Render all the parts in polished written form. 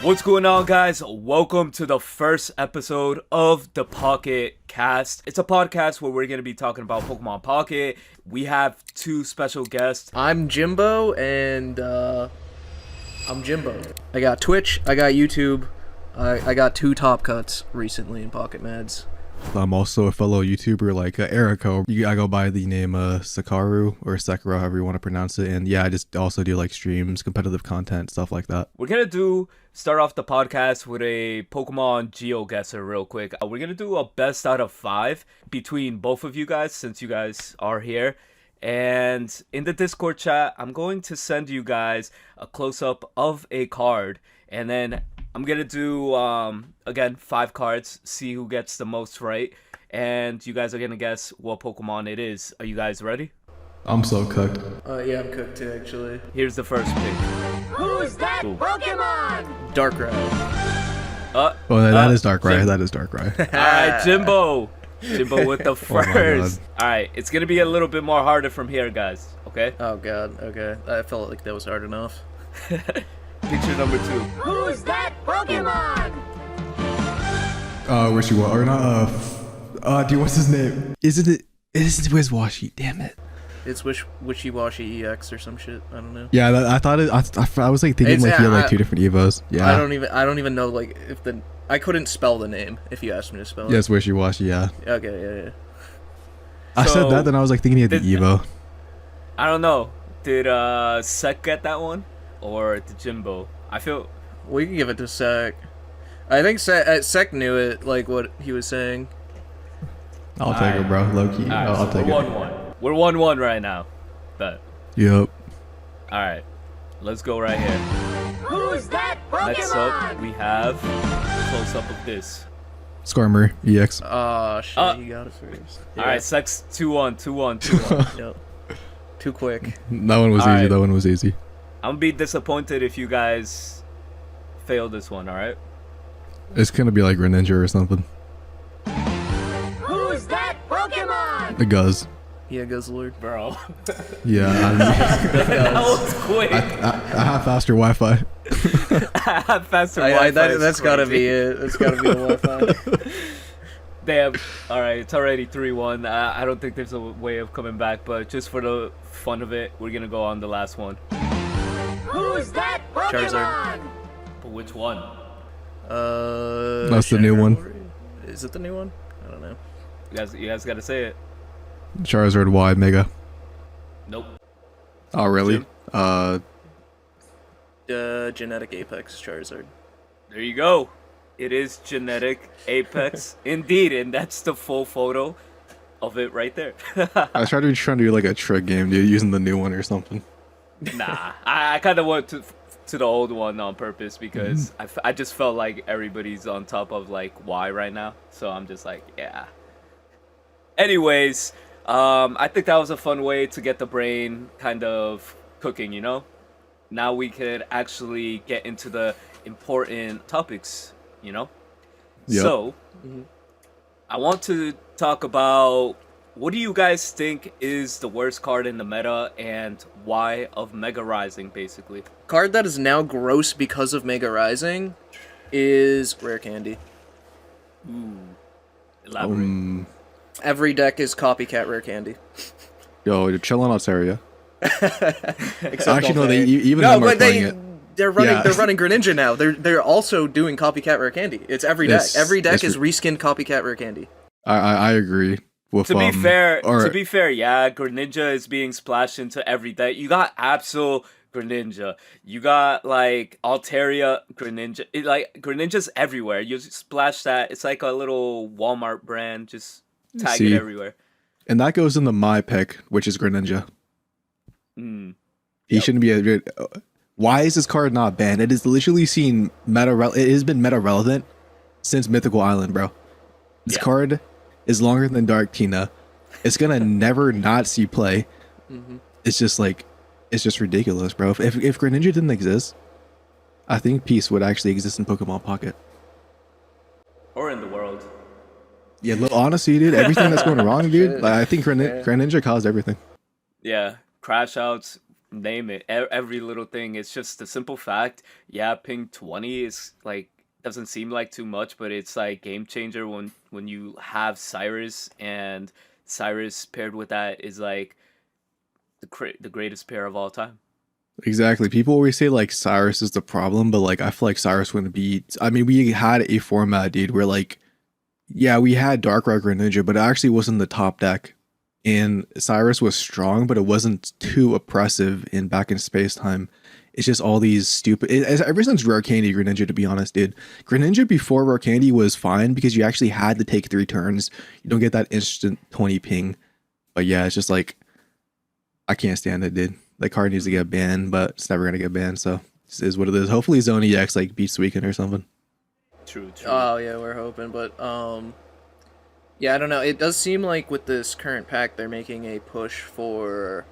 What's going on, guys? Welcome to the first episode of the Pocket Cast. It's a podcast where we're going to be talking about Pokemon Pocket. We have two special guests. I'm Jimbo, and I'm Jimbo. I got Twitch, I got YouTube, I got 2 top cuts recently in Pocket Mads. I'm also a fellow YouTuber like Ericko. I go by the name Sakaru or Sekiro, however you want to pronounce it. And yeah, I just also do like streams, competitive content, stuff like that. We're going to start off the podcast with a Pokemon GeoGuessr real quick. We're going to do a best out of 5 between both of you guys since you guys are here. And in the Discord chat, I'm going to send you guys a close-up of a card. And then I'm going to do, again, 5 cards, see who gets the most right. And you guys are going to guess what Pokemon it is. Are you guys ready? I'm so cooked. Yeah, I'm cooked too, actually. Here's the first pick. Who's that Pokemon? Darkrai. That is Darkrai. That is Darkrai. Alright, Jimbo. Jimbo with the first. Alright, it's going to be a little bit more harder from here, guys. Okay? Oh god, okay. I felt like that was hard enough. Picture number 2. Who's that Pokemon? Wishy or not? Dude, what's his name? Is it Wizwashi? Damn it. It's Wishy-Washy EX or some shit. I don't know. Yeah, I thought it. I was like thinking he had like 2 different Evos. Yeah. I don't even know like if I couldn't spell the name if you asked me to spell it. Yes, Wishy-Washy. Yeah. Okay, yeah. I said that, then I was like thinking he had the Evo. I don't know. Did Sek get that one? Or did Jimbo? I feel... We can give it to Sek. I think Sek knew it, like what he was saying. I'll take it, bro. Low key. Right, I'll take it. 1-1. We're 1-1 right now. Bet. Yep. Alright. Let's go right here. Who's that Pokemon? Next up, we have close up of this. Skarmory EX. Oh, shit, you got it first. Yeah. Alright, Sek's 2-1, 2-1, 2-1. Yep. Too quick. That one was easy. That one was easy. I'm gonna be disappointed if you guys fail this one, alright? It's gonna be like Greninja or something. Who's that Pokemon? The Guzz. Yeah, Guzzlord. Bro. Yeah, That was quick. I have faster Wi-Fi. I have faster Wi-Fi. That's gotta be it. That's gotta be the Wi-Fi. Damn. Alright, it's already 3-1. I don't think there's a way of coming back, but just for the fun of it, we're gonna go on the last one. Who's that Pokemon? Charizard. But which one? That's the new one. Is it the new one? I don't know. You guys gotta say it. Charizard Y Mega. Nope. Oh really? Genetic Apex Charizard. There you go. It is Genetic Apex indeed, and that's the full photo of it right there. I was trying to do like a trick game, dude, using the new one or something. Nah, I kind of went to the old one on purpose because I just felt like everybody's on top of like Y right now, so I'm just like, yeah. Anyways, I think that was a fun way to get the brain kind of cooking, you know? Now we could actually get into the important topics, you know? Yep. So, I want to talk about what do you guys think is the worst card in the meta and why of Mega Rising, basically? Card that is now gross because of Mega Rising is Rare Candy. Ooh. Elaborate. Every deck is copycat Rare Candy. Yo, you're chilling out, Saria. Actually, no, even them are playing it. They're running Greninja now. They're also doing copycat Rare Candy. It's every deck. Every deck is reskinned copycat Rare Candy. I agree. With, to be fair, yeah, Greninja is being splashed into every deck. You got Absol Greninja. You got like Altaria Greninja. Greninja's everywhere. You splash that. It's like a little Walmart brand. Just tag it everywhere. And that goes into my pick, which is Greninja. He shouldn't be why is this card not banned? It is literally seen it has been meta relevant since Mythical Island, bro. This card is longer than Dark Tina. It's gonna never not see play. It's just like, it's just ridiculous, bro. If Greninja didn't exist, I think peace would actually exist in Pokemon Pocket. Or in the world. Yeah, honestly, dude, everything that's going wrong, dude, like, I think Greninja caused everything. Yeah, crash outs, name it. Every little thing. It's just the simple fact. Yeah, ping 20 is like doesn't seem like too much, but it's like game changer when you have Cyrus, and Cyrus paired with that is like the greatest pair of all time. Exactly. People always say like Cyrus is the problem, but like I feel like Cyrus wouldn't be. I mean, we had a format, dude, where like, yeah, we had Dark Rider Ninja, but it actually wasn't the top deck. And Cyrus was strong, but it wasn't too oppressive in back in space time. It's just all these stupid. Ever since Rare Candy Greninja, to be honest, dude, Greninja before Rare Candy was fine because you actually had to take 3 turns. You don't get that instant 20 ping. But yeah, it's just like I can't stand it, dude. That card needs to get banned, but it's never gonna get banned. So this is what it is. Hopefully, Zone EX like beats Weekend or something. True. Oh yeah, we're hoping, but yeah, I don't know. It does seem like with this current pack, they're making a push for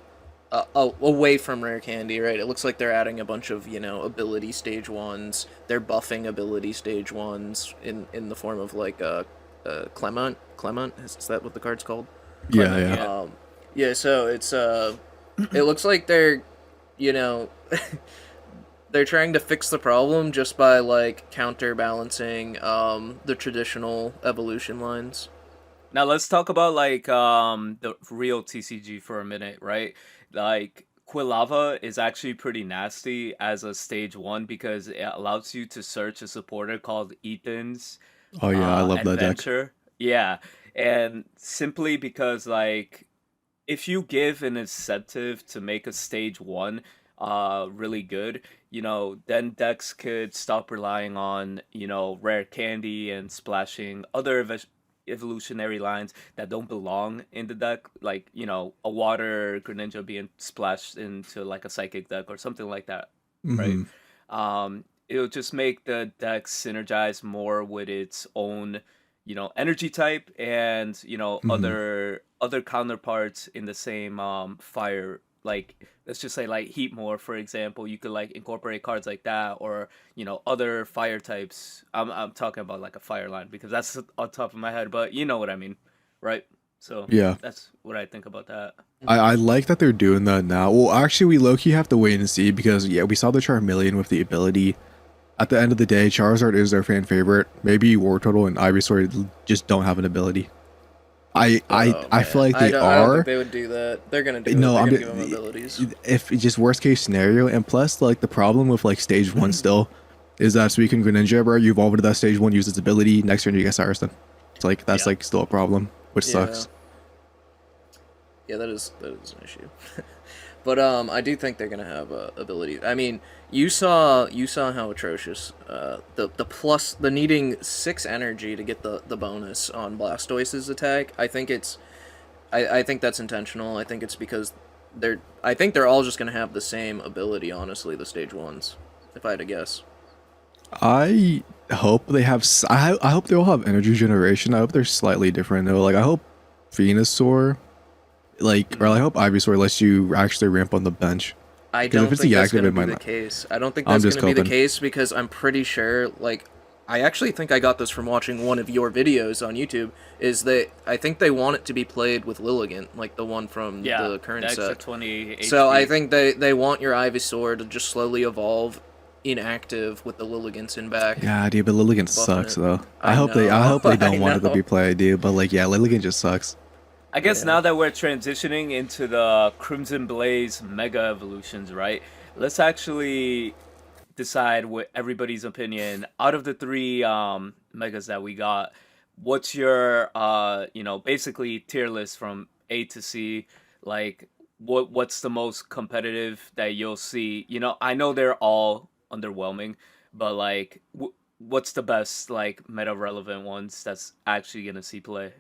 away from Rare Candy, right? It looks like they're adding a bunch of ability stage 1s. They're buffing ability stage 1s in the form of like Clement. Clement, is that what the card's called? Yeah. Yeah. So it's it looks like they're they're trying to fix the problem just by like counterbalancing the traditional evolution lines. Now let's talk about like the real TCG for a minute, right? Like Quilava is actually pretty nasty as a stage 1 because it allows you to search a supporter called Ethan's Oh yeah, I love that deck. Adventure. Yeah, and simply because like if you give an incentive to make a stage 1 really good, then decks could stop relying on, Rare Candy and splashing other evolutionary lines that don't belong in the deck, like, a water Greninja being splashed into like a psychic deck or something like that, right? It'll just make the deck synergize more with its own, energy type and, other counterparts in the same fire. Like let's just say like Heatmore, for example, you could like incorporate cards like that, or other fire types. I'm talking about like a fire line because that's on top of my head, but you know what I mean, right? So Yeah. that's what I think about that. I like that they're doing that now. Well, actually, we low-key have to wait and see because, yeah, we saw the Charmeleon with the ability. At the end of the day, Charizard is their fan favorite. Maybe Wartortle and Ivysaur just don't have an ability. I feel like they I are. don't think they would do that. They're gonna do No, it. They're I'm gonna give them abilities. if it's just worst case scenario, and plus like the problem with like stage 1 still is that Suicune Greninja, bro, you evolve into that stage 1, use its ability, next turn you get Cyrus then. It's like that's like still a problem, which sucks. Yeah, that is an issue. But I do think they're gonna have abilities. I mean, you saw how atrocious the needing 6 energy to get the bonus on Blastoise's attack. I think I think that's intentional. I think it's because they're all just gonna have the same ability. Honestly, the stage 1s, if I had to guess. I hope they have. I hope they all have energy generation. I hope they're slightly different though. Like I hope Venusaur, or I hope Ivysaur lets you actually ramp on the bench. I don't if it's think that's deactivated, going to might be the not. case. I don't think I'm that's just going to be the hoping. case because I'm pretty sure, I actually think I got this from watching one of your videos on YouTube, is that I think they want it to be played with Lilligant, like the one from the current the extra set. 20 HP. So I think they want your Ivysaur to just slowly evolve inactive with the Lilligants in back. Yeah, dude, but Lilligant Buffing sucks it. though. I I hope they know, don't want it to know. be played, dude. But like, yeah, Lilligant just sucks. I guess Yeah. now that we're transitioning into the Crimson Blaze Mega Evolutions, right? Let's actually decide what everybody's opinion out of the 3 megas that we got. What's your basically tier list from A to C? Like what's the most competitive that you'll see? I know they're all underwhelming, but like what's the best like meta relevant ones that's actually gonna see play?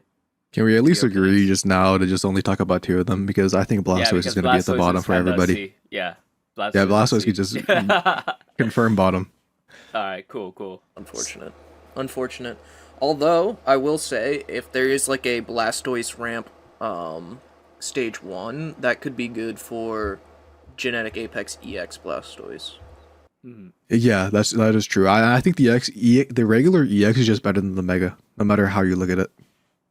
Can we at least Your agree opinions. just now to just only talk about 2 of them because I think Blastoise because is going to be at the Blastoise bottom is for kinda everybody. C. Yeah, Yeah, is Blastoise C. could just confirm bottom. All right, cool. Unfortunate. Although I will say, if there is like a Blastoise ramp, stage 1, that could be good for Genetic Apex EX Blastoise. Yeah, that is true. I think the regular EX is just better than the Mega, no matter how you look at it.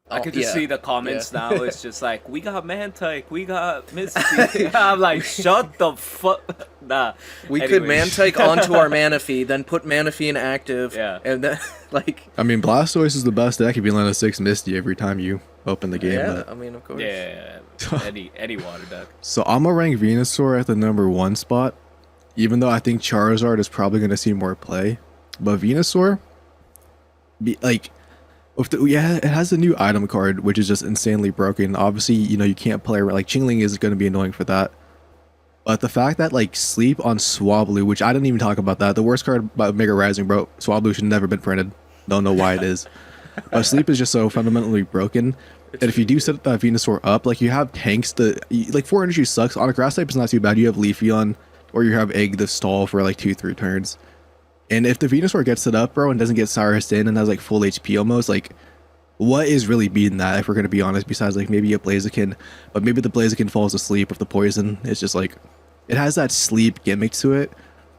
I could Oh, just yeah, see the comments yeah. now. It's just like, we got Mantike, we got Misty. I'm like, shut the fuck. Nah. We could Anyways. Mantike onto our Manaphy, then put Manaphy in active, Yeah. and then like I mean, Blastoise is the best deck if you land a 6 Misty every time you open the game. yeah, but- I mean of course. Yeah, any water deck. So I'm gonna rank Venusaur at the number 1 spot, even though I think Charizard is probably gonna see more play. But Venusaur, it has a new item card which is just insanely broken. Obviously, you can't play like Chingling is gonna be annoying for that. But the fact that like Sleep on Swablu, which I didn't even talk about that, the worst card about Mega Rising, bro. Swablu should never been printed. Don't know why it is. But Sleep is just so fundamentally broken. And if you do set that Venusaur up, like you have tanks like 4 energy sucks. On a grass type, it's not too bad. You have Leafeon or you have Egg the stall for like 2-3 turns. And if the Venusaur gets it up, bro, and doesn't get Cyrus in and has like full HP almost, like what is really beating that, if we're gonna be honest, besides like maybe a Blaziken, but maybe the Blaziken falls asleep with the poison. It's just like it has that sleep gimmick to it,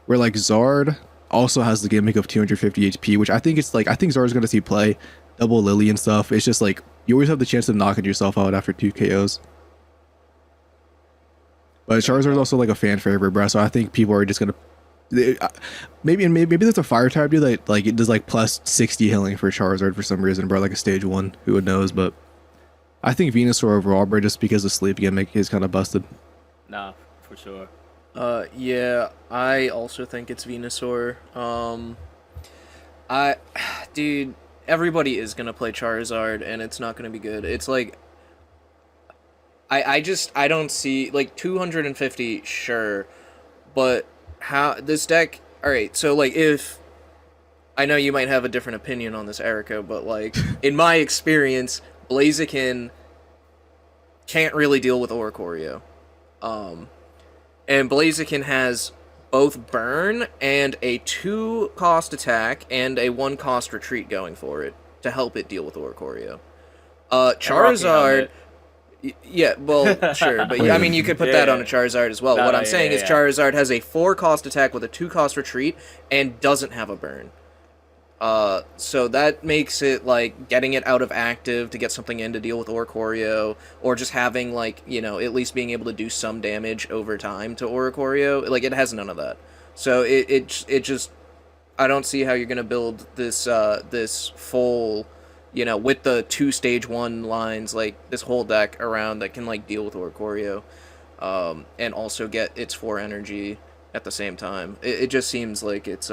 where like Zard also has the gimmick of 250 HP, which I think Zard's gonna see play, double Lily and stuff. It's just like you always have the chance of knocking yourself out after 2 KOs. But Charizard's also like a fan favorite, bro. So I think people are just gonna maybe there's a fire type dude that like it does like plus 60 healing for Charizard for some reason, bro. Like a stage 1, who would knows? But I think Venusaur overall, bro, just because the sleep gimmick is kind of busted. Nah, for sure. Yeah, I also think it's Venusaur. Dude, everybody is gonna play Charizard, and it's not gonna be good. It's like, I don't see, like, 250, sure, but how, this deck, alright, so, like, if, I know you might have a different opinion on this, Ericko, but, like, in my experience, Blaziken can't really deal with Oricorio. And Blaziken has both Burn and a 2-cost attack and a 1-cost retreat going for it to help it deal with Oricorio. Charizard... Yeah, well, sure, but I mean, you could put that on a Charizard as well. What I'm saying is Charizard has a 4-cost attack with a 2-cost retreat and doesn't have a Burn. So that makes it, like, getting it out of active to get something in to deal with Oricorio, or just having, like, at least being able to do some damage over time to Oricorio. Like, it has none of that. So it just... I don't see how you're going to build this, this full, with the 2 stage 1 lines, like, this whole deck around that can, like, deal with Oricorio, and also get its 4 energy at the same time. It just seems like it's,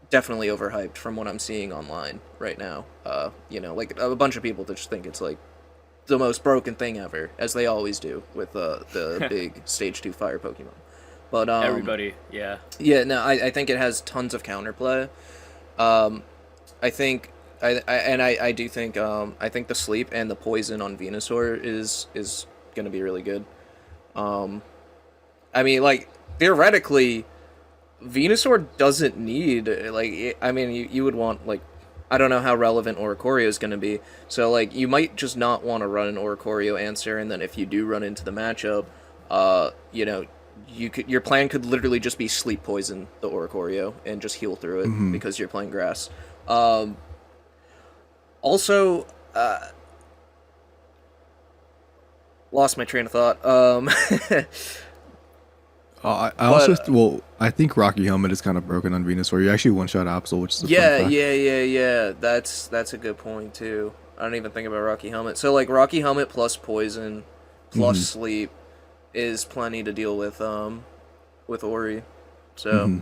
definitely overhyped from what I'm seeing online right now. Like a bunch of people that just think it's like the most broken thing ever, as they always do with the big stage 2 fire Pokemon. But Everybody, yeah. Yeah, no, I think it has tons of counterplay. I think I do think I think the sleep and the poison on Venusaur is gonna be really good. I mean, like, theoretically, Venusaur doesn't need, like, I mean, you would want, like, I don't know how relevant Oricorio is going to be, so, like, you might just not want to run an Oricorio answer, and then if you do run into the matchup, your plan could literally just be sleep poison the Oricorio and just heal through it because you're playing grass. Also, lost my train of thought. I think Rocky Helmet is kind of broken on Venusaur. You actually one-shot Absol, which is a fun fact. Yeah. That's a good point too. I don't even think about Rocky Helmet. So like Rocky Helmet plus poison plus sleep is plenty to deal with Ori. So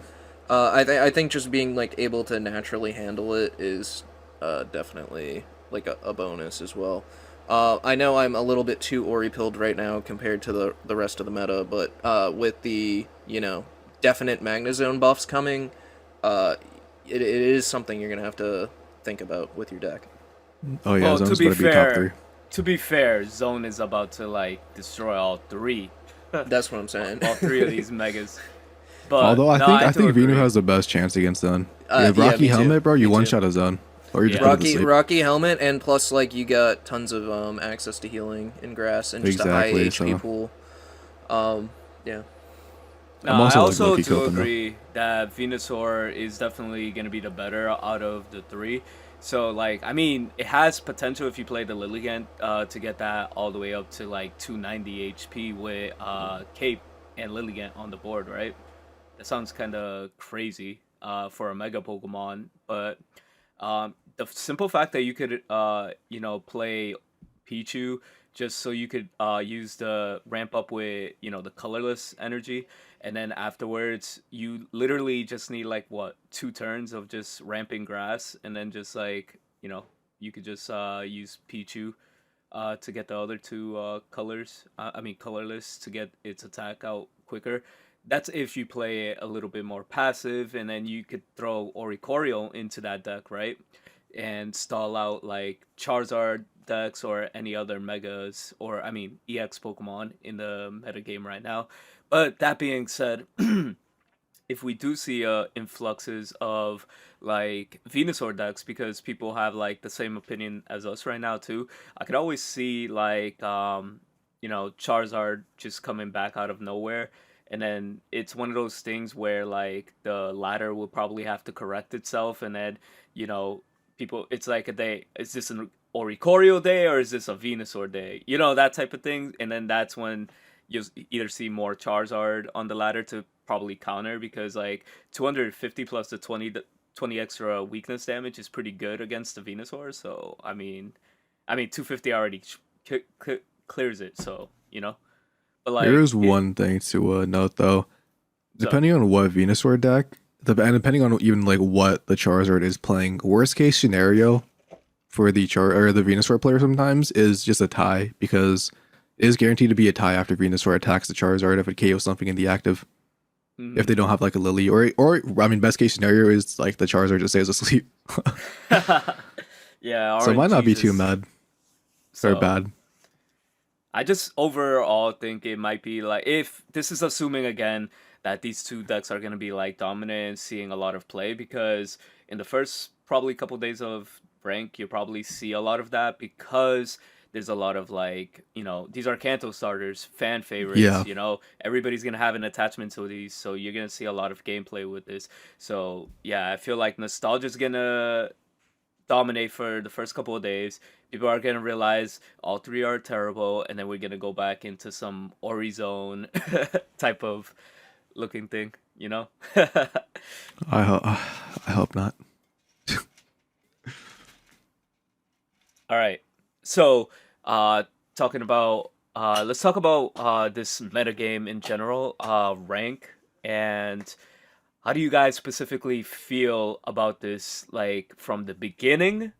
I think just being like able to naturally handle it is definitely like a bonus as well. I know I'm a little bit too Ori-pilled right now compared to the rest of the meta, but with the, definite Magnezone buffs coming, it is something you're going to have to think about with your deck. Oh yeah, Well, Zone's going to be top 3. To be fair, Zone is about to, like, destroy all 3. That's what I'm saying. All 3 of these megas. But, Although I think agree. Venu has the best chance against Zone. Yeah, Rocky me too. Helmet, bro, you Me one-shot too. a Zone. Or you just put it to sleep. Rocky Helmet, and plus, like, you got tons of access to healing in grass and just a high HP pool. Yeah. No, I'm also, I like, also low-key do cooking, though. agree that Venusaur is definitely going to be the better out of the 3. So like, I mean, it has potential if you play the Lilligant to get that all the way up to like 290 HP with Cape and Lilligant on the board, right? That sounds kind of crazy for a Mega Pokemon, but the simple fact that you could play Pichu just so you could use the ramp up with the colorless energy, and then afterwards you literally just need like what 2 turns of just ramping grass, and then just like you could just use Pichu to get the other two colors. I mean colorless to get its attack out quicker. That's if you play it a little bit more passive, and then you could throw Oricorio into that deck, right? And stall out like Charizard decks or any other megas, or I mean EX Pokemon in the meta game right now. But that being said, if we do see influxes of like Venusaur decks, because people have like the same opinion as us right now too, I could always see like Charizard just coming back out of nowhere. And then it's one of those things where like the ladder will probably have to correct itself, and then people, it's like a day, is this an Oricorio day or is this a Venusaur day, that type of thing. And then that's when you'll either see more Charizard on the ladder to probably counter, because like 250 plus the 20 extra weakness damage is pretty good against the Venusaur. So I mean 250 already clears it, so but like There is one thing to note though. Depending on what Venusaur deck, and depending on even like what the Charizard is playing, worst case scenario for the the Venusaur player sometimes is just a tie, because it is guaranteed to be a tie after Venusaur attacks the Charizard if it KOs something in the active. Mm-hmm. If they don't have like a Lily, or I mean, best case scenario is like the Charizard just stays asleep. Yeah, so it might not be too RNG mad so or bad. I just overall think it might be like, if this is assuming again that these two decks are going to be like dominant and seeing a lot of play, because in the first probably couple days of rank you'll probably see a lot of that, because there's a lot of like these are Kanto starters, fan favorites. Yeah. Everybody's gonna have an attachment to these, so you're gonna see a lot of gameplay with this. So yeah, I feel like nostalgia's gonna dominate for the first couple of days. People are gonna realize all three are terrible, and then we're gonna go back into some Orizone type of looking thing. I hope not. All right. So, talking about let's talk about this metagame in general, rank, and how do you guys specifically feel about this, like from the beginning?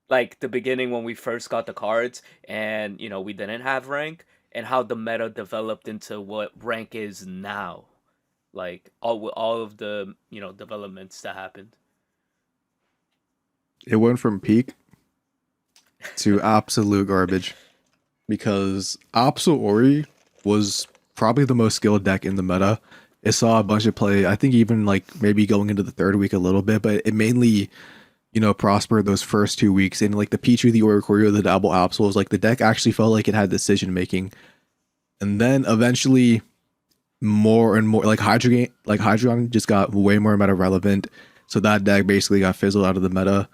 Like the beginning when we first got the cards and we didn't have rank, and how the meta developed into what rank is now. Like all of the, developments that happened. It went from peak to absolute garbage, because Absol Ori was probably the most skilled deck in the meta. It saw a bunch of play, I think even like maybe going into the third week a little bit, but it mainly, prospered those first 2 weeks. And like the Pichu, the Oricorio, the double Absol was like the deck actually felt like it had decision making. And then eventually more and more like Hydreigon just got way more meta relevant. So that deck basically got fizzled out of the meta.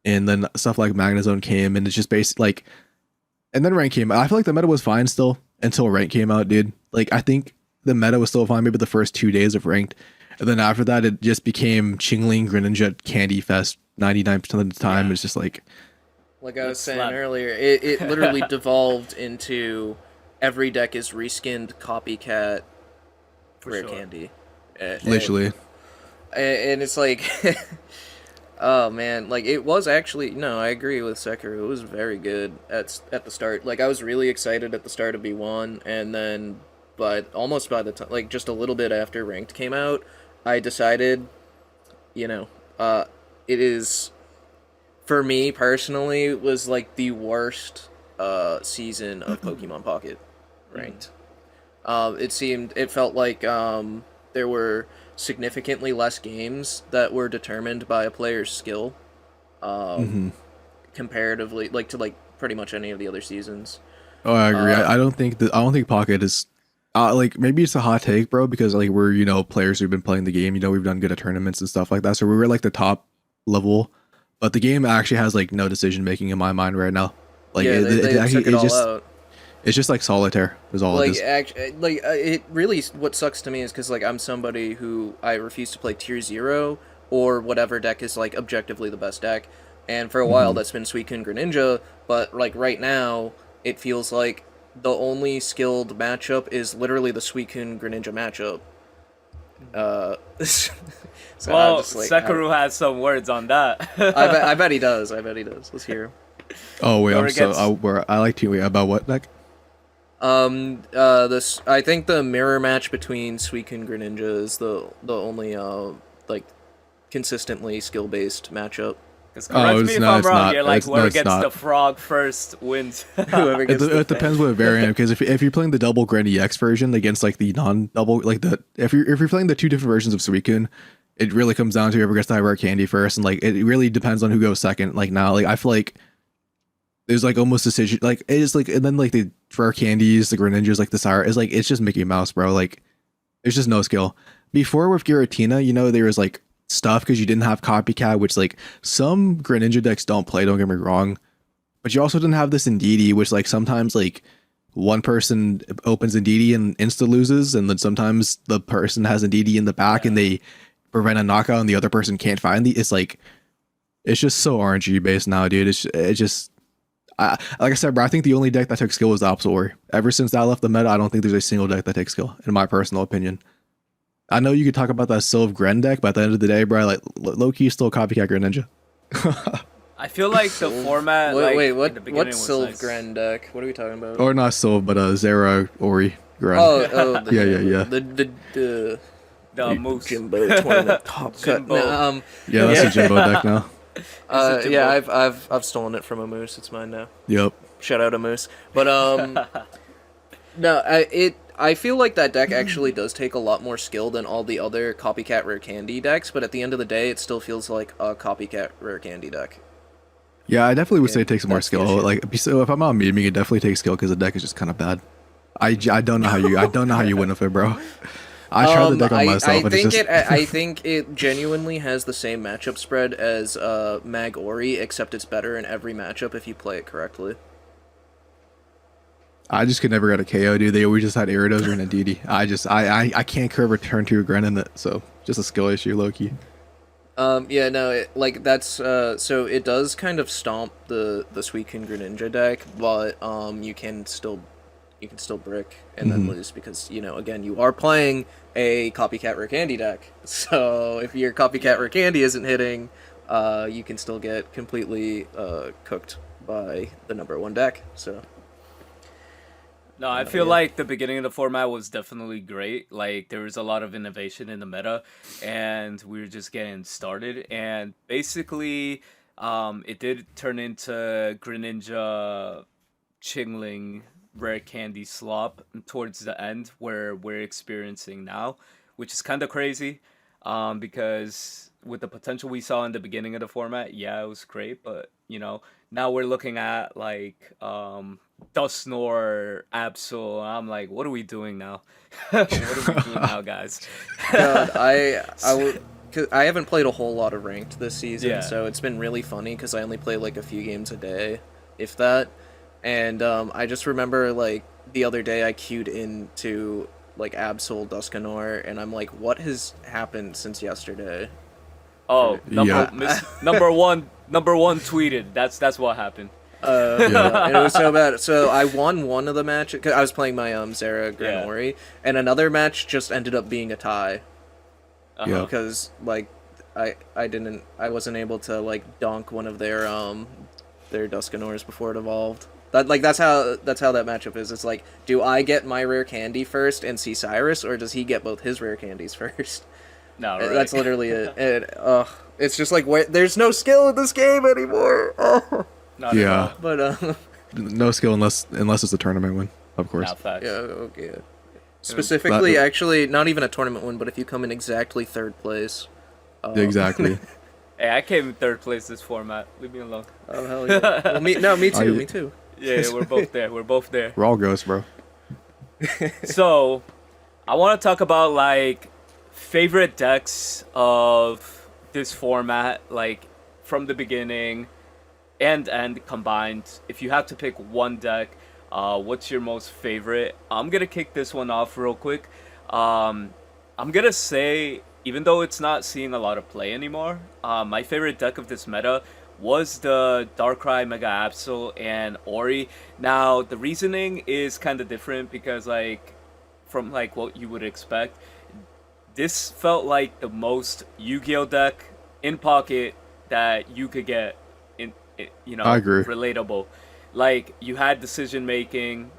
And then stuff like Magnezone came, and it's just basically like, and then rank came out. I feel like the meta was fine still until rank came out, dude. Like I think the meta was still fine maybe the first 2 days of ranked, and then after that it just became Chingling, Greninja, Candy Fest 99% of the time. Yeah. It's just like I was saying earlier, it literally devolved into every deck is reskinned copycat rare sure. candy. literally. And it's like, oh man, like it was actually, no, I agree with Sekiro. It was very good at the start. Like I was really excited at the start of B1, and then almost by the time, like just a little bit after ranked came out, I decided, it is, for me personally, it was like the worst season of Pokemon Pocket ranked. It felt like there were significantly less games that were determined by a player's skill, comparatively, like to like pretty much any of the other seasons. Oh, I agree. I don't think Pocket is like, maybe it's a hot take, bro, because like we're players who've been playing the game. We've done good at tournaments and stuff like that, so we were like the top level. but the game actually has like no decision making in my mind right now. Like yeah, they actually took it all out. it's just like solitaire is all it is. It really, what sucks to me is because like I'm somebody who I refuse to play tier 0 or whatever deck is like objectively the best deck, and for a while that's been Suicune Greninja, but like right now it feels like the only skilled matchup is literally the Suicune Greninja matchup. So Well, I'm just like, Sekiro has some words on that. I bet he does. Let's hear him. Oh wait, Or I'm it so gets- I like to wait about what deck? This I think the mirror match between Suicune Greninja is the only like consistently skill based matchup. Because correct me it's if not- I'm it's wrong. not. You're like It's- no, whoever it's gets not. the frog first wins. Whoever It, gets the it depends what variant, because if you're playing the double Granny X version against like the non-double, like if you're playing the 2 different versions of Suicune, it really comes down to whoever gets the high rare candy first, and like it really depends on who goes second. Like now, like I feel like there's like almost decision, like it is like, and then like the rare candies, the Greninjas, like the Sire is like it's just Mickey Mouse, bro. Like there's just no skill. Before with Giratina, you know, there was like stuff because you didn't have copycat, which like some Greninja decks don't play. Don't get me wrong, but you also didn't have this Indeedee, which like sometimes like one person opens Indeedee and insta loses, and then sometimes the person has Indeedee in the back and they prevent a knockout, and the other person can't find the. It's like it's just so RNG based now, dude. It just. Like I said, bro, I think the only deck that took skill was the Absol. Ever since that left the meta, I don't think there's a single deck that takes skill, in my personal opinion. I know you could talk about that Sylve Gren deck, but at the end of the day, bro, like low key still copycat Greninja. I feel like the format. Wait, like, wait, in what? the beginning What was Sylve nice. Gren deck? What are we talking about? Or not Sylve, but Zera, Ori, Gren. Oh, the, Yeah. The The moose. Jimbo tournament top cut. Jimbo. No, Yeah, that's yeah. a Jimbo deck now. Jimbo. yeah, I've stolen it from a moose. It's mine now. Yep. Shout out a moose. But no, I feel like that deck actually does take a lot more skill than all the other copycat rare candy decks. But at the end of the day, it still feels like a copycat rare candy deck. Yeah, I definitely would say Yeah, it takes more that's the skill. issue. Like, so if I'm not memeing, it definitely takes skill because the deck is just kind of bad. I don't know how you win with it, bro. I tried the deck on myself, and it's just I think it genuinely has the same matchup spread as Mag Ori, except it's better in every matchup if you play it correctly. I just could never get a KO, dude. They always just had Iridos and a DD. I can't curve return to a Gren in it, so just a skill issue, low key. Yeah, no, like that's so it does kind of stomp the Suicune Greninja deck, but you can still brick and then lose because, you know, again, you are playing a copycat rare candy deck. So if your copycat rare candy isn't hitting, you can still get completely cooked by the number 1 deck. So No, I feel like the beginning of the format was definitely great. Like, there was a lot of innovation in the meta, and we were just getting started. And basically, it did turn into Greninja Chingling Rare Candy Slop towards the end, where we're experiencing now, which is kind of crazy, because with the potential we saw in the beginning of the format, yeah, it was great, but, you know, now we're looking at, like, Dusknor, Absol. I'm like, what are we doing now? What are we doing now, guys? God, cause I haven't played a whole lot of ranked this season, Yeah. so it's been really funny because I only play like a few games a day, if that. And I just remember like the other day I queued into like Absol Dusknor, and I'm like, what has happened since yesterday? Oh, Yeah. number one tweeted. That's what happened. And it was so bad. So I won one of the matches. Cause I was playing my Zera Granori, and another match just ended up being a tie. Yeah. Because like I wasn't able to like donk one of their Dusknors before it evolved. That's how that matchup is. It's like, do I get my rare candy first and see Cyrus, or does he get both his rare candies first? No, right. That's literally it. And, it's just like, there's no skill in this game anymore. Not at Yeah. all. But No skill unless it's a tournament win, of course. Nah, facts. yeah, okay. Specifically, actually, not even a tournament win, but if you come in exactly 3rd place. Exactly. Hey, I came in 3rd place this format. Leave me alone. Oh hell yeah! Well, me too. Me too. Yeah, we're both there. We're both there. We're all ghosts, bro. So, I want to talk about like favorite decks of this format, like from the beginning and end combined, if you have to pick one deck, what's your most favorite? I'm gonna kick this one off real quick. I'm gonna say, even though it's not seeing a lot of play anymore, my favorite deck of this meta was the Darkrai Mega Absol and Ori. Now the reasoning is kind of different because like from like what you would expect, this felt like the most Yu-Gi-Oh deck in pocket that you could get you know, I agree. relatable. Like you had decision making,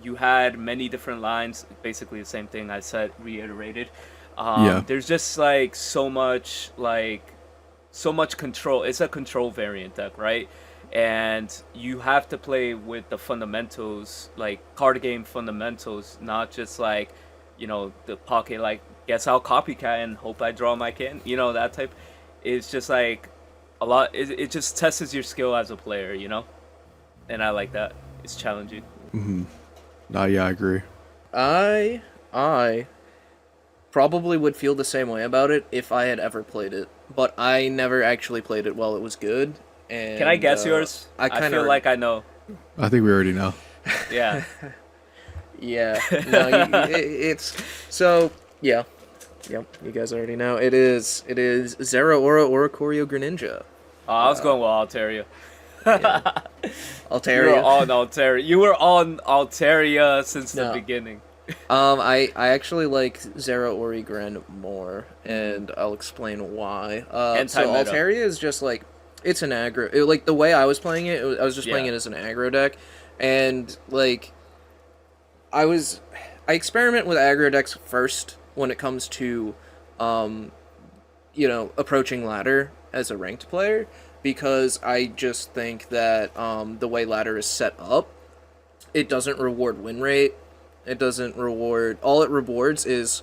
you had many different lines, basically the same thing I said reiterated. Yeah. There's just like so much control. It's a control variant deck, right? And you have to play with the fundamentals, like card game fundamentals, not just like, you know, the pocket like guess I'll copycat and hope I draw my can, you know, that type. It's just like a lot. It just tests your skill as a player, you know, and I like that. It's challenging. No, yeah, I agree. I probably would feel the same way about it if I had ever played it, but I never actually played it while it was good. And Can I guess yours? I feel like I know. I think we already know. Yeah. Yeah. No, it's so yeah. Yep, you guys already know. It is Zeraora Oricorio Greninja. Oh, I was going with Altaria. Altaria. You were on Altaria. You were on Altaria since the No. beginning. I actually like Zeraora Gren more, and I'll explain why. So Anti-meta. Altaria is just like, it's an aggro. Like the way I was playing it, I was just playing it as an aggro deck, and like, I experiment with aggro decks first when it comes to, you know, approaching ladder as a ranked player, because I just think that the way ladder is set up, it doesn't reward win rate. It doesn't reward. All it rewards is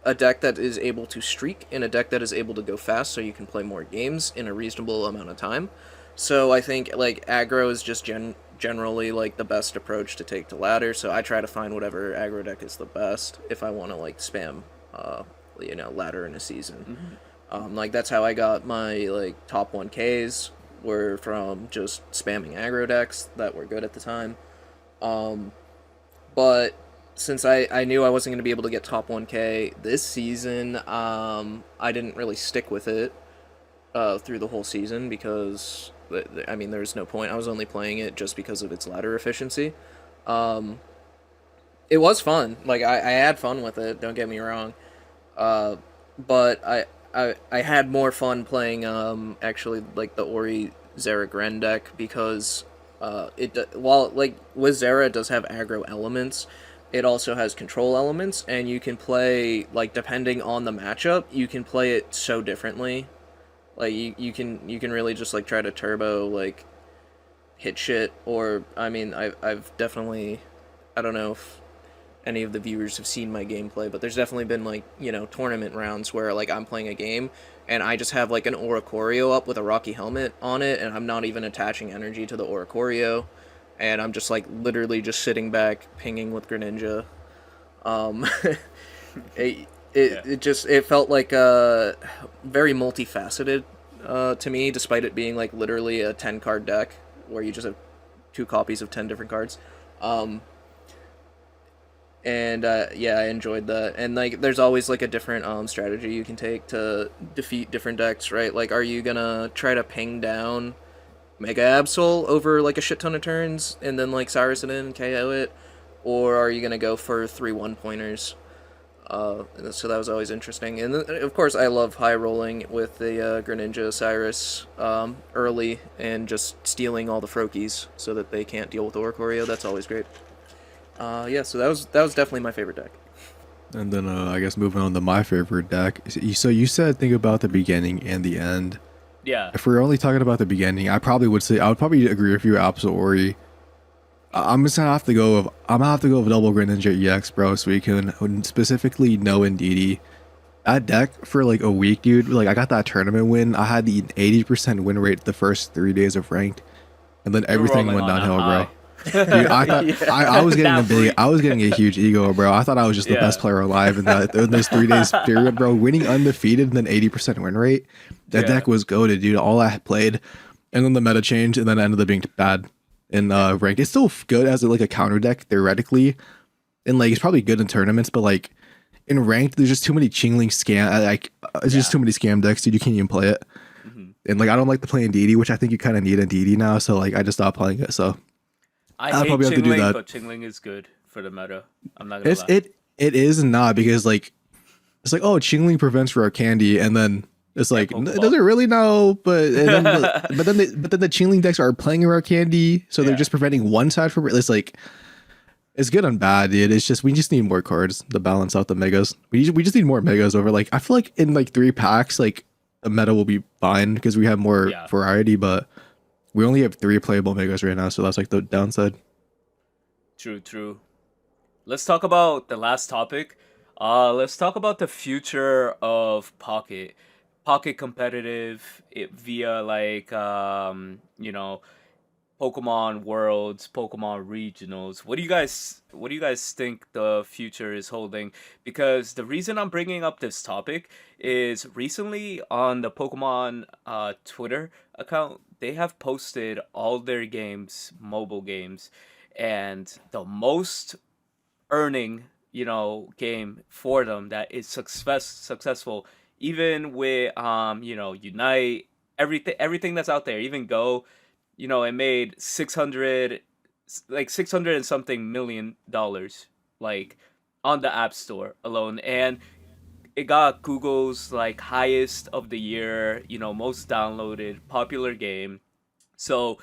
a deck that is able to streak and a deck that is able to go fast, so you can play more games in a reasonable amount of time. So I think like aggro is just generally like the best approach to take to ladder. So I try to find whatever aggro deck is the best if I want to like spam, you know, ladder in a season. Like that's how I got my like top 1Ks were from just spamming aggro decks that were good at the time. But since I knew I wasn't going to be able to get top 1K this season, I didn't really stick with it through the whole season because, I mean, there's no point. I was only playing it just because of its ladder efficiency. It was fun. Like, I had fun with it, don't get me wrong. But I had more fun playing, actually, like, the Ori Zera Gren deck because while, like, with Zera it does have aggro elements, it also has control elements, and you can play, like, depending on the matchup, you can play it so differently. Like, you can really just, like, try to turbo, like, hit shit, or, I mean, I've definitely, I don't know if any of the viewers have seen my gameplay, but there's definitely been, like, you know, tournament rounds where, like, I'm playing a game, and I just have, like, an Oricorio up with a Rocky Helmet on it, and I'm not even attaching energy to the Oricorio. And I'm just, like, literally just sitting back, pinging with Greninja. It felt like very multifaceted to me, despite it being, like, literally a 10-card deck, where you just have 2 copies of 10 different cards. Yeah, I enjoyed that. And, like, there's always, like, a different strategy you can take to defeat different decks, right? Like, are you gonna try to ping down Mega Absol over, like, a shit ton of turns, and then, like, Cyrus it in and KO it? Or are you gonna go for 3 1-pointers? So that was always interesting. And, of course, I love high-rolling with the Greninja Cyrus early, and just stealing all the Froakies so that they can't deal with Oricorio. That's always great. Yeah, so that was definitely my favorite deck. And then I guess moving on to my favorite deck. So you said think about the beginning and the end. Yeah. If we're only talking about the beginning, I would probably agree with you, Absol Ori. I'm gonna have to go with double Greninja EX, bro, so we can specifically no Indeedee. That deck for like a week, dude. Like I got that tournament win. I had the 80% win rate the first 3 days of ranked, and then everything went downhill, bro. Dude, I thought I was getting That I was getting a huge ego, bro. I thought I was just the Yeah. best player alive in this 3 days period, bro. Winning undefeated and then 80% win rate. That Yeah. deck was goated, dude. All I had played, and then the meta changed, and then it ended up being bad in rank. It's still good as like a counter deck theoretically, and like it's probably good in tournaments, but like in ranked, there's just too many Chingling scam. Like it's just too many scam decks, dude. You can't even play it. And like I don't like to play in DD, which I think you kind of need in DD now. So like I just stopped playing it. So I I'll hate probably have to do Chingling, that. but Chingling is good for the meta. I'm not gonna lie. It is and not, because like it's like, oh, Chingling prevents rare candy, and then it's like Pokeball. does it really know? But then but then the Chingling decks are playing rare candy, so they're Yeah. just preventing one side from it's like it's good and bad, dude. It's just we just need more cards to balance out the megas. We just need more megas over like I feel like in like 3 packs like the meta will be fine because we have more Yeah. variety, but we only have 3 playable megas right now, so that's like the downside. True. Let's talk about the last topic. Let's talk about the future of Pocket. Pocket competitive via like Pokemon Worlds, Pokemon Regionals. What do you guys think the future is holding? Because the reason I'm bringing up this topic is recently on the Pokemon Twitter account, they have posted all their games, mobile games, and the most earning, game for them that is successful, even with Unite, everything that's out there, even Go, it made 600 and something $1 million, like on the App Store alone, and it got Google's like highest of the year, most downloaded popular game. So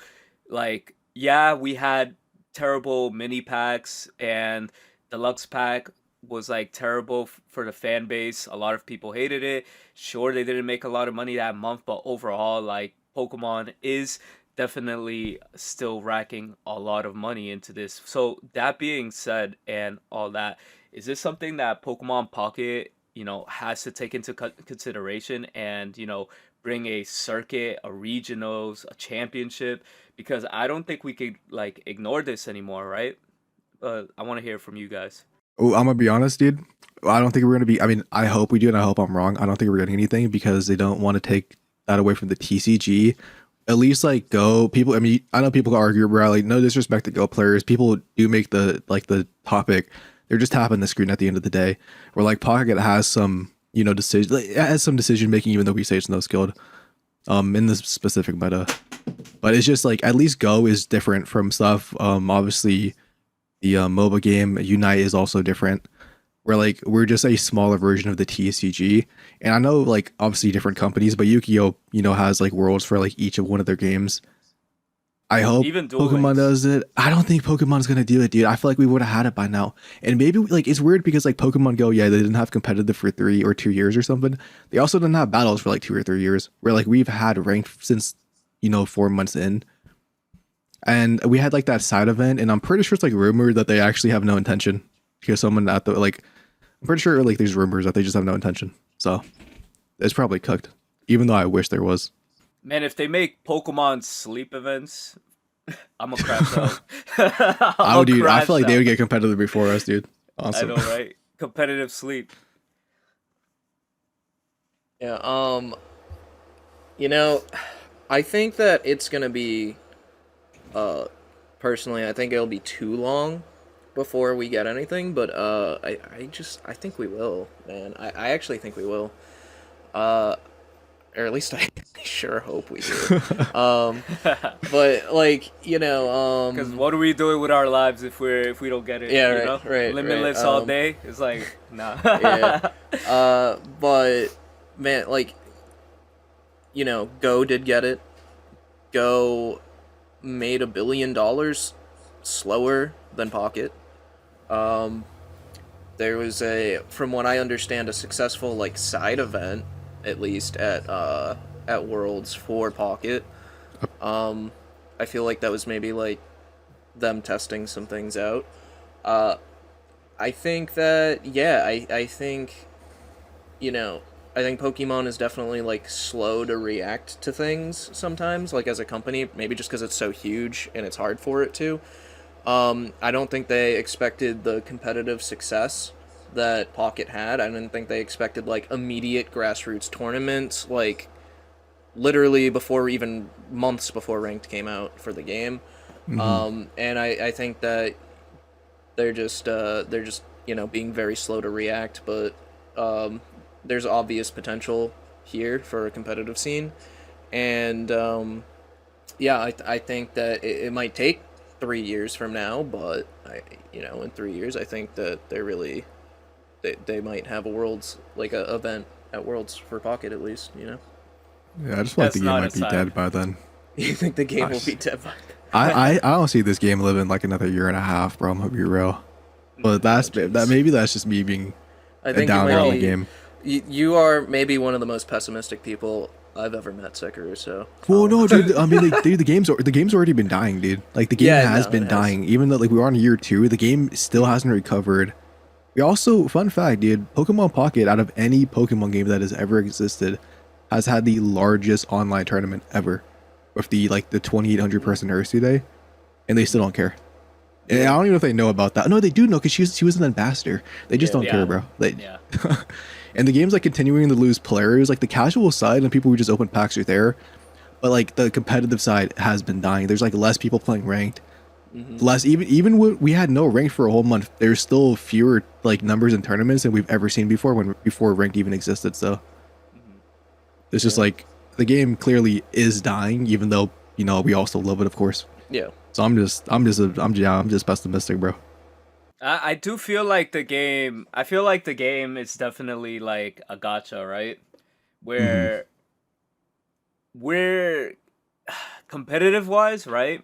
like, yeah, we had terrible mini packs, and deluxe pack was like terrible for the fan base. A lot of people hated it. Sure, they didn't make a lot of money that month, but overall, like, Pokemon is definitely still racking a lot of money into this. So that being said, and all that, is this something that Pokemon Pocket, has to take into consideration, and bring a circuit, a regionals, a championship? Because I don't think we could like ignore this anymore, right? I want to hear from you guys. Oh, I'm gonna be honest, dude. I don't think we're gonna be. I mean, I hope we do, and I hope I'm wrong. I don't think we're getting anything because they don't want to take that away from the TCG. At least like Go people. I mean, I know people argue about like no disrespect to Go players. People do make the topic. They're just tapping the screen at the end of the day. Where like Pocket has some decision, like, it has some decision making, even though we say it's no skilled. In this specific meta, but it's just like at least Go is different from stuff. Obviously. The MOBA game Unite is also different. We're just a smaller version of the TCG, and I know like obviously different companies, but Yu-Gi-Oh has like worlds for like each of one of their games. I hope Even Duel Pokemon Links. does it. I don't think Pokemon's gonna do it, dude. I feel like we would have had it by now, and maybe like it's weird because like Pokemon Go, yeah, they didn't have competitive for 3 or 2 years or something. They also didn't have battles for like 2 or 3 years. Where like we've had ranked since 4 months in. And we had like that side event, and I'm pretty sure it's like rumored that they actually have no intention, because someone at the like, I'm pretty sure like there's rumors that they just have no intention. So it's probably cooked, even though I wish there was. Man, if they make Pokemon sleep events, I'm gonna crash out. Oh, dude, I feel like they would get competitive before us, dude. Awesome. I know, right? Competitive sleep. Yeah, I think that it's gonna be, personally, I think it'll be too long before we get anything, but, I think we will, man. I actually think we will. Or at least I sure hope we do. But, like, Because what are we doing with our lives if we don't get it? Yeah, you know? right, Limitless all day. It's like, nah. yeah. But, man, like, Go did get it. Go made $1 billion slower than Pocket. There was from what I understand, a successful like side event, at least at Worlds for Pocket. I feel like that was maybe like them testing some things out. I think that I think I think Pokemon is definitely like slow to react to things sometimes, like as a company, maybe just because it's so huge and it's hard for it to. I don't think they expected the competitive success that Pocket had. I didn't think they expected like immediate grassroots tournaments, like literally before even months before Ranked came out for the game. And I think that they're just being very slow to react, but there's obvious potential here for a competitive scene, and yeah, I think that it might take 3 years from now, but in 3 years, I think that they might have a Worlds like a event at Worlds for Pocket at least. Yeah, I just feel like That's the game not might be inside. dead by then. You think the game will Nice. be dead by then? I don't see this game living like another year and a half, bro. I'm gonna be real. But maybe that's just me being I a think you downer might on the be. game. You are maybe one of the most pessimistic people I've ever met, Sekiro. So. Well, no, dude. I mean, like, dude, the game's already been dying, dude. Like the game Yeah, has no, been it has. dying, even though like we were on year 2. The game still hasn't recovered. We also, fun fact, dude, Pokemon Pocket, out of any Pokemon game that has ever existed, has had the largest online tournament ever, with the 2,800 person Earth Day, and they still don't care. And I don't even know if they know about that. No, they do know because she was an ambassador. They just Yeah. don't care, bro. Yeah. And the game's like continuing to lose players. Like the casual side and people who just open packs are there, but like the competitive side has been dying. There's like less people playing ranked. Less even when we had no ranked for a whole month. There's still fewer like numbers in tournaments than we've ever seen before ranked even existed. So it's just like the game clearly is dying, even though we all still love it, of course. Yeah. So I'm just pessimistic, bro. I do feel like the game. I feel like the game is definitely like a gacha, right? Where we're competitive wise, right?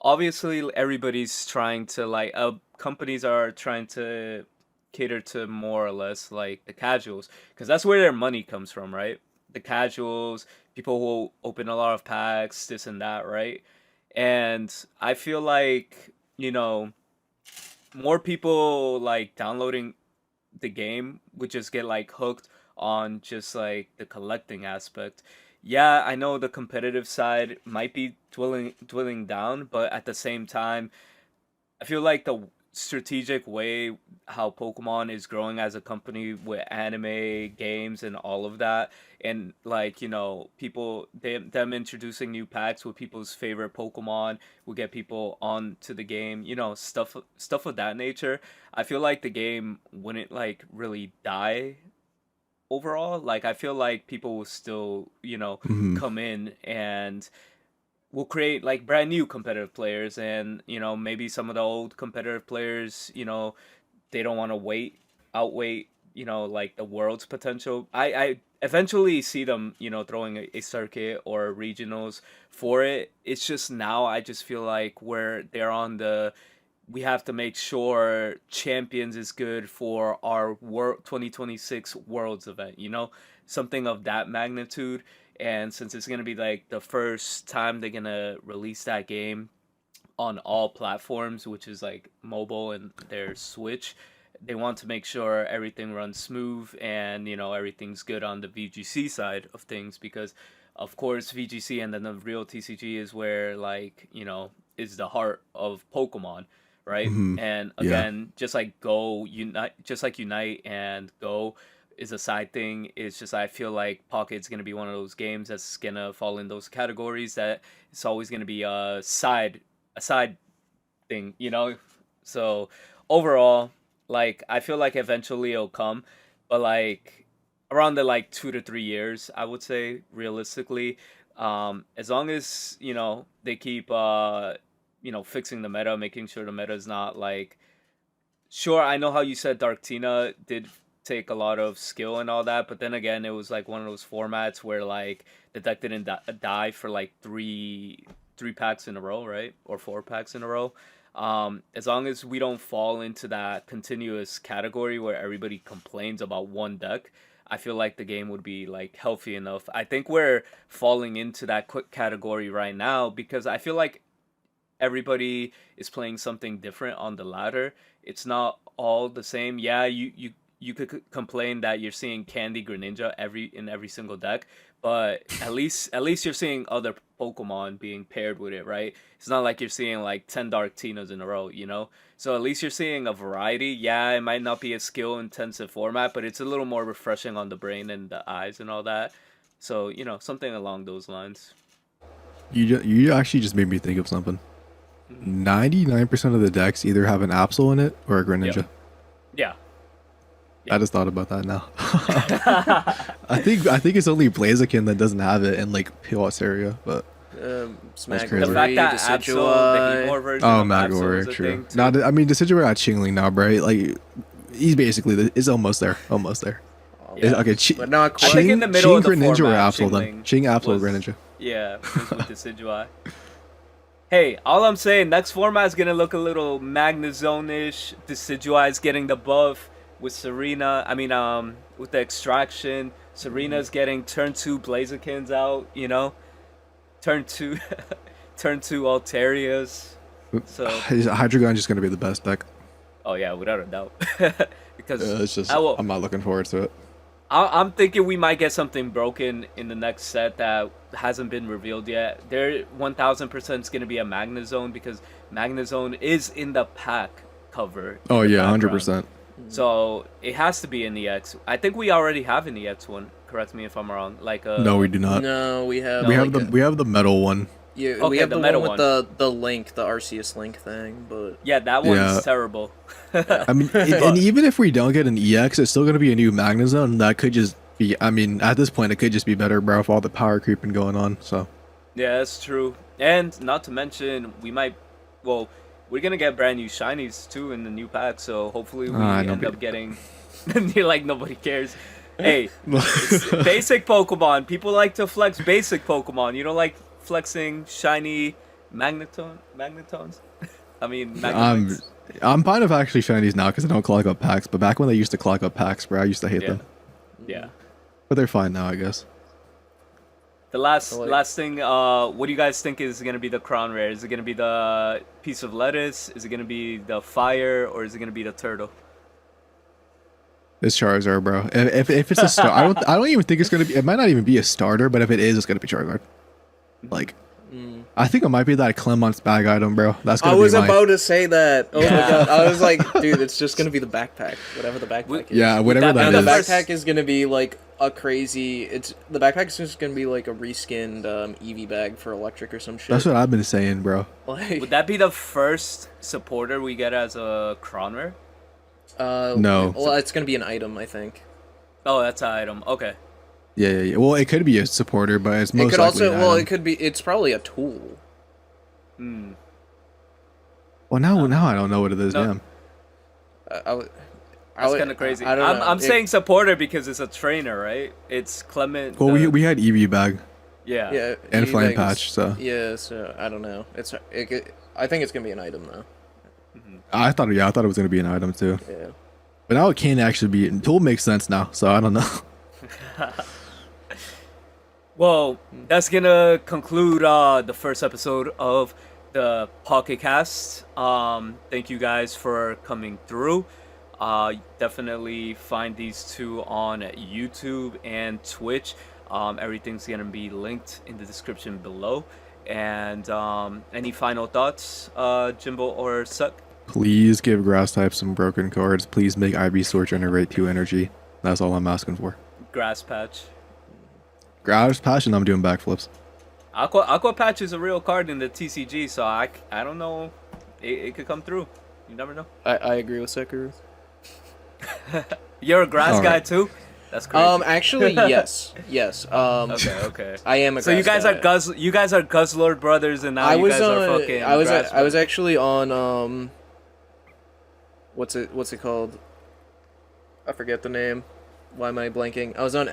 Obviously, everybody's trying to companies are trying to cater to more or less like the casuals, because that's where their money comes from, right? The casuals, people who open a lot of packs, this and that, right? And I feel like more people like downloading the game would just get like hooked on just like the collecting aspect. Yeah, I know the competitive side might be dwindling down, but at the same time, I feel like the strategic way how Pokemon is growing as a company with anime, games, and all of that, and like people them introducing new packs with people's favorite Pokemon will get people onto the game. Stuff of that nature. I feel like the game wouldn't like really die overall. Like I feel like people will still come in and will create like brand new competitive players, and maybe some of the old competitive players they don't want to outwait like the world's potential. I eventually see them throwing a circuit or regionals for it. It's just now I just feel like where they're on the we have to make sure champions is good for our world 2026 worlds event, something of that magnitude. And since it's going to be like the first time they're going to release that game on all platforms, which is like mobile and their Switch, they want to make sure everything runs smooth and everything's good on the VGC side of things, because of course VGC and then the real TCG is where is the heart of Pokemon, right? And Yeah. again, just like Unite and Go is a side thing. It's just I feel like Pocket's gonna be one of those games that's gonna fall in those categories that it's always gonna be a side thing, So overall, like I feel like eventually it'll come, but like around the 2 to 3 years, I would say realistically. As long as they keep fixing the meta, making sure the meta is not like. Sure, I know how you said Dark Tina did take a lot of skill and all that, but then again, it was like one of those formats where like the deck didn't die for like three packs in a row, right, or 4 packs in a row. As long as we don't fall into that continuous category where everybody complains about one deck, I feel like the game would be like healthy enough. I think we're falling into that quick category right now because I feel like everybody is playing something different on the ladder. It's not all the same. Yeah, you you could complain that you're seeing Candy Greninja in every single deck, but at least you're seeing other Pokemon being paired with it, right? It's not like you're seeing like 10 Dark Tinas in a row, you know? So at least you're seeing a variety. Yeah, it might not be a skill intensive format, but it's a little more refreshing on the brain and the eyes and all that. So, you know, something along those lines. You actually just made me think of something. 99% of the decks either have an Absol in it or a Greninja. Yep. Yeah. I just thought about that now. I think it's only Blaziken that doesn't have it in like POS area, but Smack crazy. The fact that Absol, the Hemor version of Absol Magor, is a true. thing too. Now, I mean, the situation at Chingling now, bro. Like, he's basically is almost there, Yeah. Okay, but not quite. I think in the middle of the Greninja or format, Absol then? Ching, Absol, or Greninja? Yeah, with Decidueye. Hey, all I'm saying, next format is gonna look a little Magnezone-ish. Decidueye is getting the buff with Serena. I mean, with the extraction, Serena's getting turn 2 Blazikins out. You know, turn 2, turn 2 Altarias. So Hydreigon's just gonna be the best deck. oh yeah, without a doubt. Because It's just I'm not looking forward to it. I'm thinking we might get something broken in the next set that hasn't been revealed yet. There 1000% is going to be a Magnezone because Magnezone is in the pack cover. Oh in the yeah, background. 100%. So it has to be an EX. I think we already have an EX one. Correct me if I'm wrong. Like No, we do not. No, we have. we No, have like we have the metal one. Yeah, Okay, we have the the metal one with the link, the Arceus link thing, but yeah, that one's Yeah. terrible. I mean, and even if we don't get an EX, it's still gonna be a new Magnezone. That could just be. I mean, at this point, it could just be better, bro, with all the power creeping going on. So Yeah, that's true. And not to mention, we're gonna get brand new shinies too in the new pack. So hopefully we end up getting. You're like nobody cares. Hey, it's basic Pokemon. People like to flex basic Pokemon. You don't like flexing shiny magnetons? I mean, Magnemites. I'm fine with actually shinies now because I don't clog up packs. But back when they used to clog up packs, bro, I used to hate them. Yeah. But they're fine now, I guess. The last thing, what do you guys think is gonna be the crown rare? Is it gonna be the piece of lettuce? Is it gonna be the fire, or is it gonna be the turtle? It's Charizard, bro. If it's a star, I don't even think it's gonna be. It might not even be a starter, but if it is, it's gonna be Charizard. Like, I think it might be that Clemont's bag item, bro. That's gonna I be was mine. about to say that. Oh Yeah. my god! I was like, dude, it's just gonna be the backpack, whatever the backpack is. Yeah, whatever that that be And the is. the backpack is gonna be like a crazy. The backpack is just gonna be like a reskinned Eevee bag for electric or some shit. That's what I've been saying, bro. Like, Would that be the first supporter we get as a crown rare? No. Well, it's gonna be an item, I think. Oh, that's an item. Okay. Yeah. Well, it could be a supporter, but it's most It could likely also. an Well, item. it could be. It's probably a tool. Well, now I don't know what it is. No. Damn. That's kind of crazy. I don't know. I'm saying supporter because it's a trainer, right? It's Clement. Well, we had Eevee bag Yeah. Yeah. and Eevee Flame bags- Patch, so Yeah. So I don't know. I think it's gonna be an item though. I thought it was gonna be an item too. Yeah. But now it can actually be. Tool makes sense now, so I don't know. Well, that's gonna conclude the first episode of the Pocket Cast. Thank you guys for coming through. Definitely find these two on YouTube and Twitch. Everything's gonna be linked in the description below. And any final thoughts, Jimbo or Suck? Please give grass type some broken cards. Please make Ivysaur generate 2 energy. That's all I'm asking for. Grass Patch. Grass Patch and I'm doing backflips. Aqua Patch is a real card in the TCG, so I don't know. It could come through. You never know. I agree with Sekiro. You're a grass All guy right. too? That's crazy. Actually, yes. Okay. I am a So you grass guys guy. are you guys are Guzzlord brothers, and now you guys are fucking. I was grass actually on what's it called? I forget the name. Why am I blanking? I was on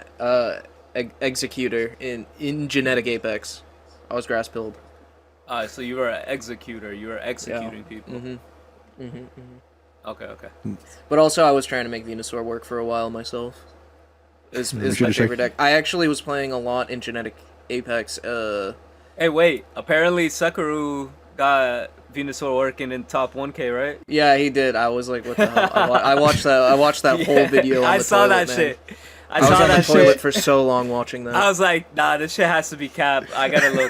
Executor in Genetic Apex. I was grass pilled. So you were an executor. You were executing people. Okay. But also, I was trying to make Venusaur work for a while myself. Is my should've favorite deck. I actually was playing a lot in Genetic Apex. Hey, wait. Apparently, Sekiro got Venusaur working in top 1K, right? Yeah, he did. I was like, what the hell? I watched that. I watched that whole video. On I the saw toilet, that man. shit. I I was saw on the that toilet shit. for so long watching that. I was like, nah, this shit has to be capped. I gotta look.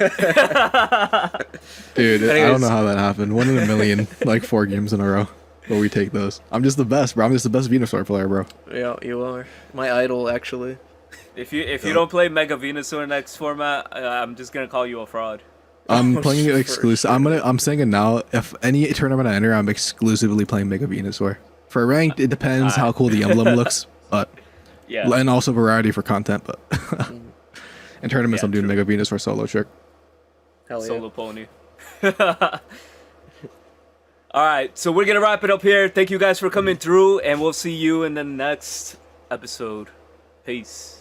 Dude, I Anyways. don't know how that happened. 1 in a million, like 4 games in a row. But we take those. I'm just the best, bro. I'm just the best Venusaur player, bro. Yeah, you are my idol, actually. If you don't play Mega Venusaur next format, I'm just gonna call you a fraud. I'm Oh, playing it for exclusive. sure. I'm saying it now. If any tournament I enter, I'm exclusively playing Mega Venusaur. For ranked, it depends how cool the emblem looks, but Yeah. and also variety for content. But in tournaments, Yeah, I'm doing true. Mega Venusaur solo trick. Hell yeah. Solo pony. All right, so we're gonna wrap it up here. Thank you guys for coming through, and we'll see you in the next episode. Peace.